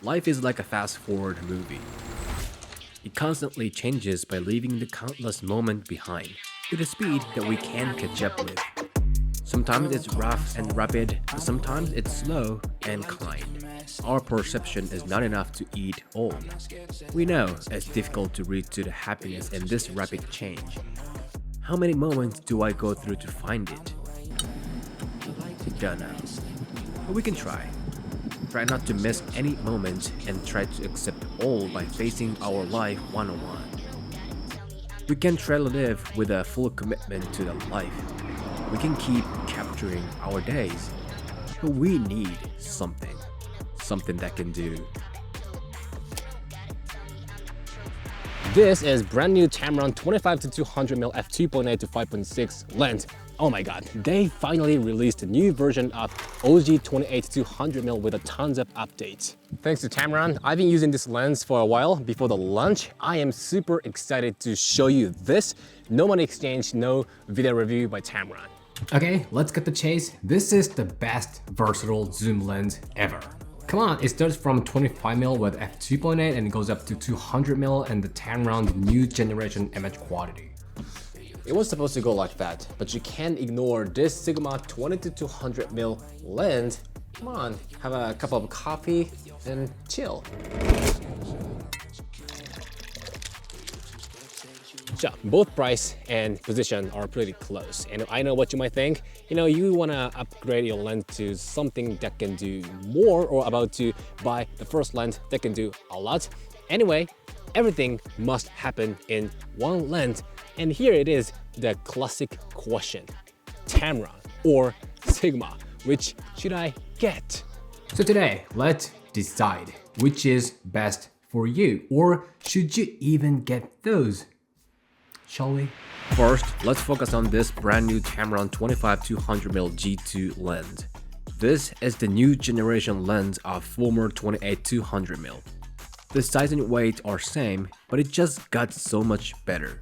Life is like a fast-forward movie. It constantly changes by leaving the countless moment behind, to the speed that we can catch up with. Sometimes it's rough and rapid, but sometimes it's slow and kind. Our perception is not enough to eat all. We know it's difficult to reach to the happiness in this rapid change. How many moments do I go through to find it? Don't know. But we can try. Try not to miss any moment and try to accept all by facing our life one-on-one. We can try to live with a full commitment to the life. We can keep capturing our days, but we need something that can do. This is brand new Tamron 25-200mm f2.8 to 5.6 lens. Oh my god, they finally released a new version of OG 28-200mm with a tons of updates. Thanks to Tamron, I've been using this lens for a while before the launch. I am super excited to show you this. No money exchange, no video review by Tamron. Okay, let's get the chase. This is the best versatile zoom lens ever. Come on, it starts from 25mm with f2.8 and it goes up to 200mm and the Tamron new generation image quality. It was supposed to go like that, but you can't ignore this Sigma 20-200mm lens. Come on, have a cup of coffee and chill. So both price and position are pretty close, and I know what you might think. You want to upgrade your lens to something that can do more, or about to buy the first lens that can do a lot. Anyway, everything must happen in one lens, and here it is, the classic question: Tamron or Sigma, which should I get? So today, let's decide which is best for you, or should you even get those? Shall we? First, let's focus on this brand new Tamron 25-200mm G2 lens. This is the new generation lens of former 28-200mm. The size and weight are same, but it just got so much better.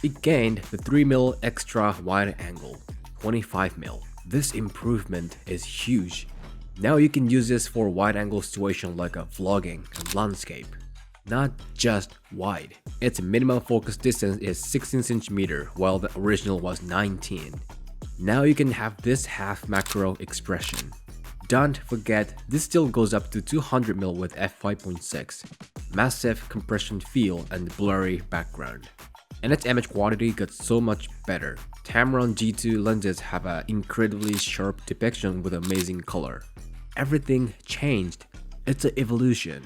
It gained the 3mm extra wide angle, 25mm. This improvement is huge. Now you can use this for wide angle situation like a vlogging and landscape. Not just wide. Its minimum focus distance is 16cm while the original was 19. Now you can have this half macro expression. Don't forget, this still goes up to 200mm with f5.6. Massive compression feel and blurry background. And its image quality got so much better. Tamron G2 lenses have an incredibly sharp depiction with amazing color. Everything changed. It's an evolution.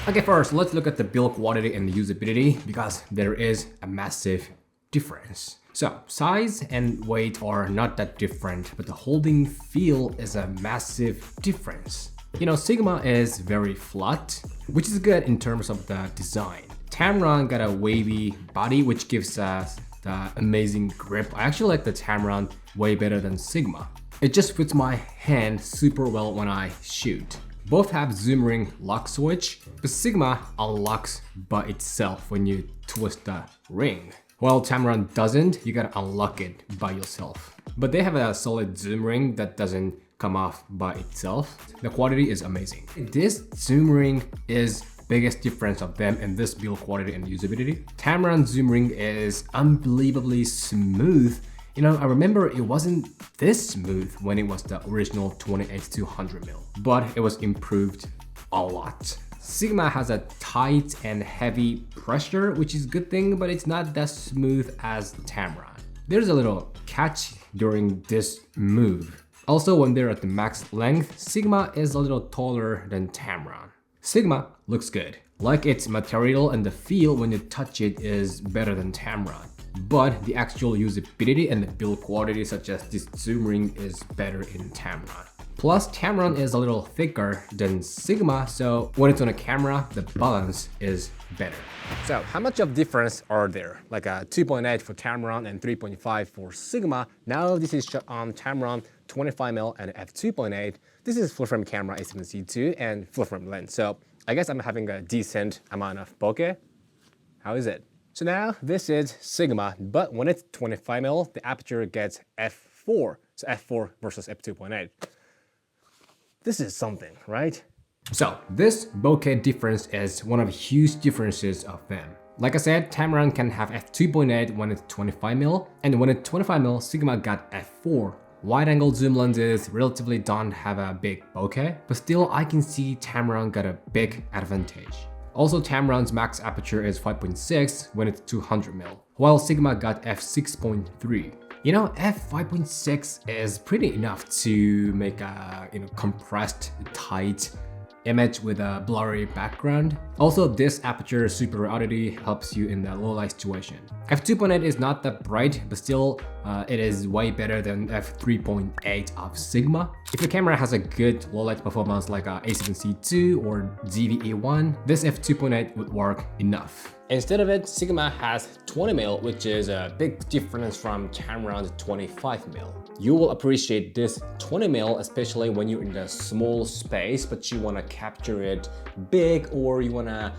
Okay, first let's look at the build quality and usability, because there is a massive difference. So size and weight are not that different, but the holding feel is a massive difference. Sigma is very flat, which is good in terms of the design. Tamron got a wavy body, which gives us the amazing grip. I actually like the Tamron way better than Sigma. It just fits my hand super well when I shoot. Both have zoom ring lock switch, but Sigma unlocks by itself when you twist the ring. While Tamron doesn't, you gotta unlock it by yourself. But they have a solid zoom ring that doesn't come off by itself. The quality is amazing. This zoom ring is biggest difference of them in this build quality and usability. Tamron zoom ring is unbelievably smooth. I remember it wasn't this smooth when it was the original 28-200mm, but it was improved a lot. Sigma has a tight and heavy pressure, which is a good thing, but it's not that smooth as Tamron. There's a little catch during this move. Also, when they're at the max length, Sigma is a little taller than Tamron. Sigma looks good. Like its material and the feel when you touch it is better than Tamron. But the actual usability and the build quality, such as this zoom ring, is better in Tamron. Plus, Tamron is a little thicker than Sigma, so when it's on a camera, the balance is better. So how much of difference are there? Like a 2.8 for Tamron and 3.5 for Sigma. Now this is shot on Tamron 25mm and f2.8. This is full frame camera A7C II and full frame lens. So I guess I'm having a decent amount of bokeh. How is it? So now this is Sigma, but when it's 25mm, the aperture gets f4. So f4 versus f2.8. This is something, right? So this bokeh difference is one of the huge differences of them. Like I said, Tamron can have f2.8 when it's 25mm, and when it's 25mm, Sigma got f4. Wide-angle zoom lenses relatively don't have a big bokeh, but still I can see Tamron got a big advantage. Also, Tamron's max aperture is 5.6 when it's 200mm, while Sigma got f6.3. You know, f5.6 is pretty enough to make a compressed, tight image with a blurry background. Also, this aperture superiority helps you in the low light situation. f2.8 is not that bright, but still it is way better than f3.8 of Sigma. If your camera has a good low light performance like a A7C2 or ZV-E1, this f2.8 would work enough. Instead of it, Sigma has 20mm, which is a big difference from Tamron's 25mm. You will appreciate this 20mm, especially when you're in a small space, but you want to capture it big, or you want to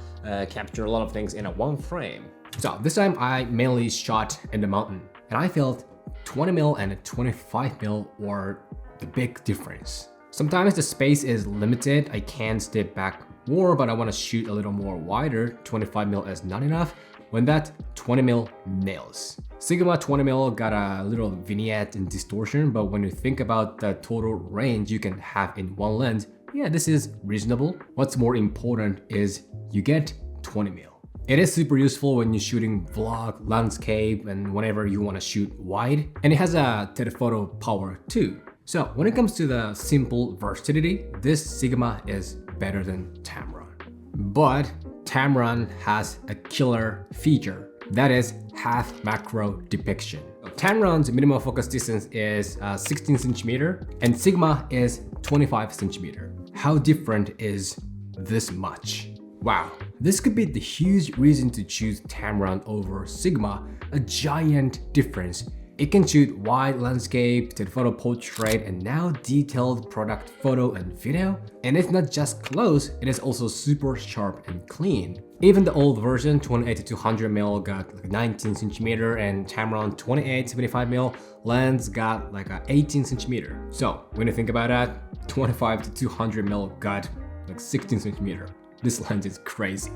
capture a lot of things in a one frame. So this time I mainly shot in the mountain, and I felt 20mm and 25mm were the big difference. Sometimes the space is limited, I can't step back more, but I want to shoot a little more wider. 25mm is not enough. When that 20mm nails. Sigma 20mm got a little vignette and distortion, but when you think about the total range you can have in one lens, yeah, this is reasonable. What's more important is you get 20mm. It is super useful when you're shooting vlog, landscape, and whenever you want to shoot wide. And it has a telephoto power too. So when it comes to the simple versatility, this Sigma is better than Tamron. But Tamron has a killer feature, that is half macro depiction. Tamron's minimum focus distance is 16cm and Sigma is 25cm. How different is this much? Wow, this could be the huge reason to choose Tamron over Sigma, a giant difference. It can shoot wide landscape, telephoto portrait, and now detailed product photo and video. And it's not just close, it is also super sharp and clean. Even the old version 28-200mm got like 19cm and Tamron 28-75mm lens got like a 18cm. So when you think about that, 25-200mm got like 16cm. This lens is crazy.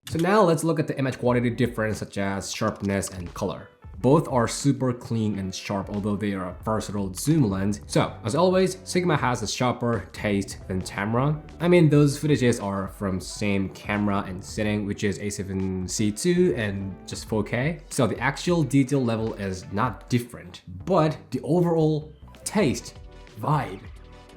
So now let's look at the image quality difference such as sharpness and color. Both are super clean and sharp, although they are a versatile zoom lens. So as always, Sigma has a sharper taste than Tamron. I mean, those footages are from same camera and setting, which is A7C2 and just 4K. So the actual detail level is not different, but the overall taste, vibe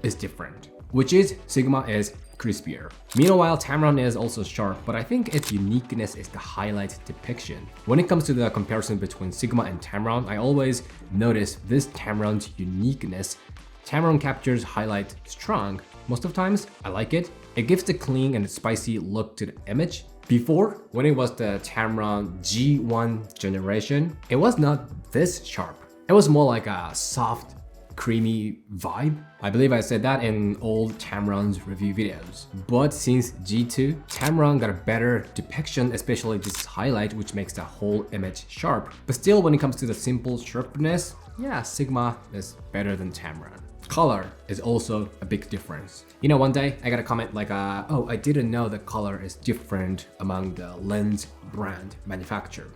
is different, which is Sigma is crispier. Meanwhile, Tamron is also sharp, but I think its uniqueness is the highlight depiction. When it comes to the comparison between Sigma and Tamron, I always notice this Tamron's uniqueness. Tamron captures highlight strong. Most of the times, I like it. It gives the clean and spicy look to the image. Before, when it was the Tamron G1 generation, it was not this sharp. It was more like a soft, creamy vibe. I believe I said that in old Tamron's review videos. But since G2, Tamron got a better depiction, especially this highlight, which makes the whole image sharp. But still, when it comes to the simple sharpness, yeah, Sigma is better than Tamron. Color is also a big difference. You know, one day I got a comment like, oh, I didn't know the color is different among the lens brand manufacturer.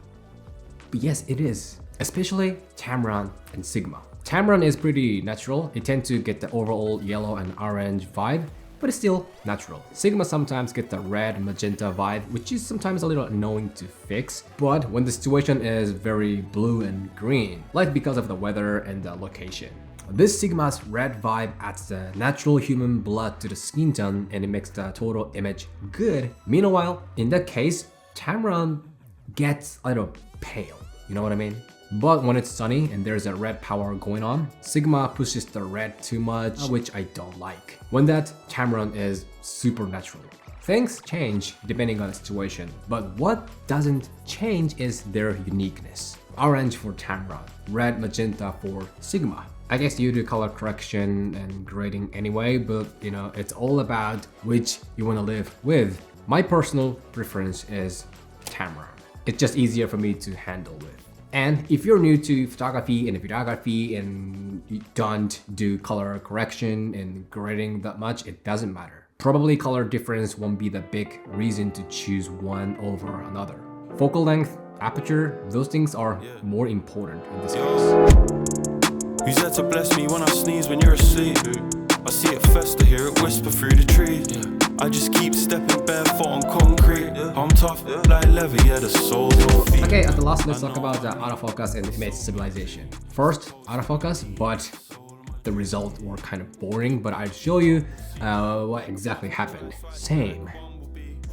But yes, it is, especially Tamron and Sigma. Tamron is pretty natural. It tends to get the overall yellow and orange vibe, but it's still natural. Sigma sometimes get the red magenta vibe, which is sometimes a little annoying to fix. But when the situation is very blue and green, like because of the weather and the location. This Sigma's red vibe adds the natural human blood to the skin tone and it makes the total image good. Meanwhile, in that case, Tamron gets a little pale, you know what I mean? But when it's sunny and there's a red power going on, Sigma pushes the red too much, which I don't like. When that, Tamron is supernatural. Things change depending on the situation, but what doesn't change is their uniqueness. Orange for Tamron, red magenta for Sigma. I guess you do color correction and grading anyway, but you know, it's all about which you want to live with. My personal preference is Tamron. It's just easier for me to handle with. And if you're new to photography and you don't do color correction and grading that much, it doesn't matter. Probably color difference won't be the big reason to choose one over another. Focal length, aperture, those things are more important in this case. Use that to bless me when I sneeze when you're asleep. I see it fester, hear it whisper through the trees. I just keep stepping barefoot on concrete. I'm tough like leather, yeah, the soul's on feet. Okay, at the last, let's talk about the autofocus and image stabilization. First, autofocus, but the results were kind of boring, but I'll show you what exactly happened. Same.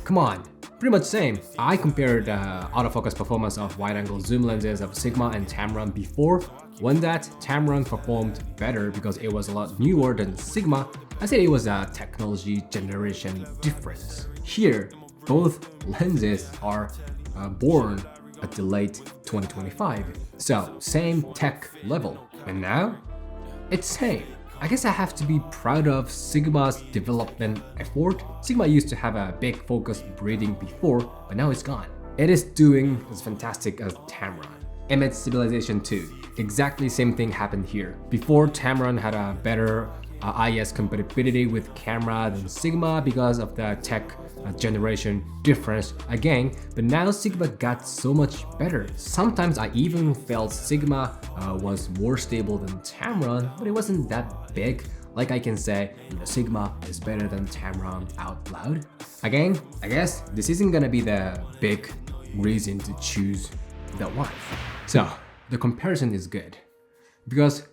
Come on, pretty much same. I compared autofocus performance of wide-angle zoom lenses of Sigma and Tamron before. When that Tamron performed better because it was a lot newer than Sigma, I said it was a technology generation difference. Here, both lenses are born at the late 2025. So, same tech level. And now, it's same. I guess I have to be proud of Sigma's development effort. Sigma used to have a big focus breeding before, but now it's gone. It is doing as fantastic as Tamron. Image stabilization too. Exactly same thing happened here. Before, Tamron had a better IS compatibility with camera than Sigma because of the tech generation difference again, but now Sigma got so much better. Sometimes I even felt Sigma was more stable than Tamron, but it wasn't that big. Like I can say, Sigma is better than Tamron out loud. Again, I guess this isn't gonna be the big reason to choose that one. So the comparison is good because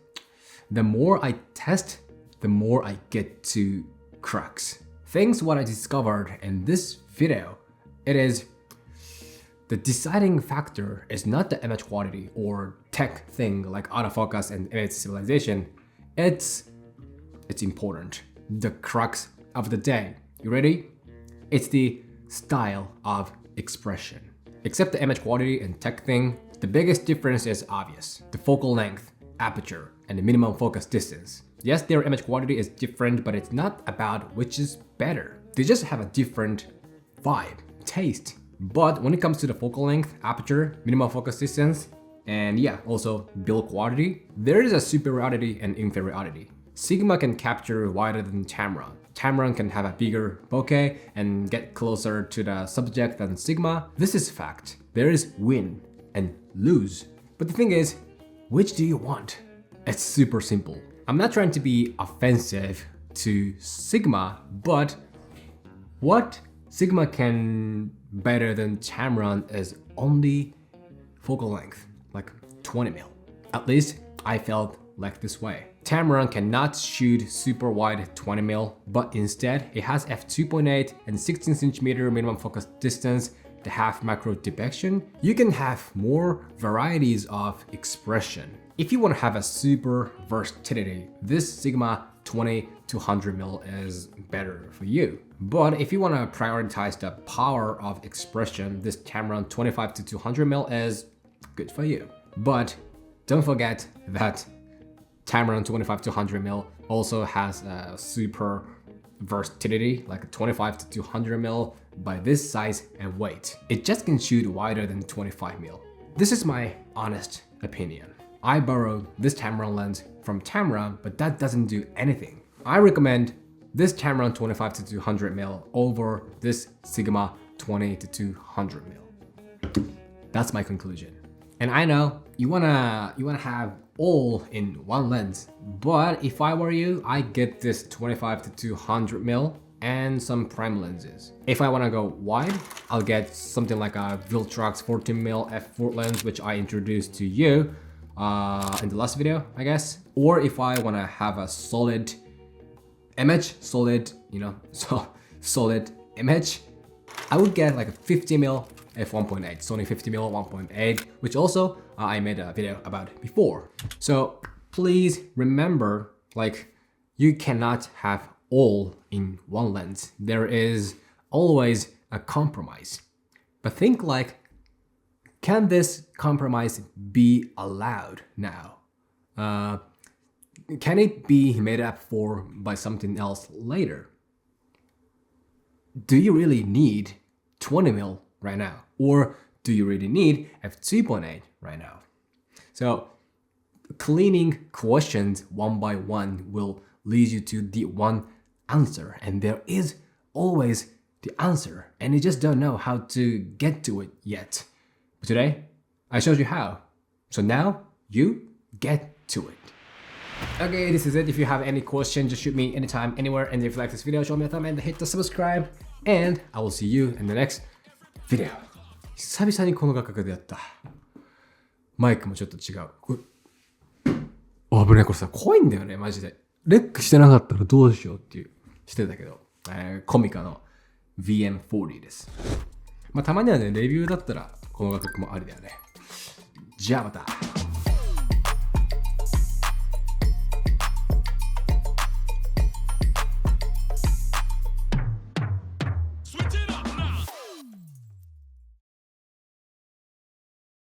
the more I test, the more I get to crux. Things what I discovered in this video, it is the deciding factor is not the image quality or tech thing like autofocus and image stabilization. It's important. The crux of the day. You ready? It's the style of expression. Except the image quality and tech thing, the biggest difference is obvious. The focal length, aperture, and the minimum focus distance. Yes, their image quality is different, but it's not about which is better. They just have a different vibe, taste. But when it comes to the focal length, aperture, minimum focus distance, and yeah, also build quality, there is a superiority and inferiority. Sigma can capture wider than Tamron. Tamron can have a bigger bokeh and get closer to the subject than Sigma. This is fact. There is win and lose. But the thing is, which do you want? It's super simple. I'm not trying to be offensive to Sigma, but what Sigma can better than Tamron is only focal length, like 20mm. At least I felt like this way. Tamron cannot shoot super wide 20mm, but instead it has f2.8 and 16cm minimum focus distance, the half macro depiction. You can have more varieties of expression. If you want to have a super versatility, this Sigma 20-200mm is better for you. But if you want to prioritize the power of expression, this Tamron 25-200mm is good for you. But don't forget that Tamron 25-200mm also has a super versatility, like a 25-200mm by this size and weight. It just can shoot wider than 25mm. This is my honest opinion. I borrowed this Tamron lens from Tamron, but that doesn't do anything. I recommend this Tamron 25-200mm over this Sigma 20-200mm. That's my conclusion. And I know you wanna have all in one lens, but if I were you, I get this 25-200mm and some prime lenses. If I wanna go wide, I'll get something like a Viltrox 14mm f4 lens, which I introduced to you in the last video, I guess. Or if I wanna have a solid image, solid image, I would get like a 50mm f1.8, Sony 50mm 1.8, which also I made a video about before. So please remember, like, you cannot have all in one lens. There is always a compromise. But think like, can this compromise be allowed now? Can it be made up for by something else later? Do you really need 20mm right now? Or do you really need f2.8 right now? So cleaning questions one by one will lead you to the one answer, and there is always the answer, and you just don't know how to get to it yet. But today, I showed you how. So now you get to it. Okay, this is it. If you have any question, just shoot me anytime, anywhere. And if you like this video, show me a thumb and hit the subscribe. And I will see you in the next video. 久々にこの画角でやった。マイクもちょっと違う。危ねえ、これさ、怖いんだよね、マジで。レックしてなかったらどうしようっていう、してたけど。コミカの VM40 です。まあ、たまにはね、レビューだったら、この画角もありだよね。じゃあまた。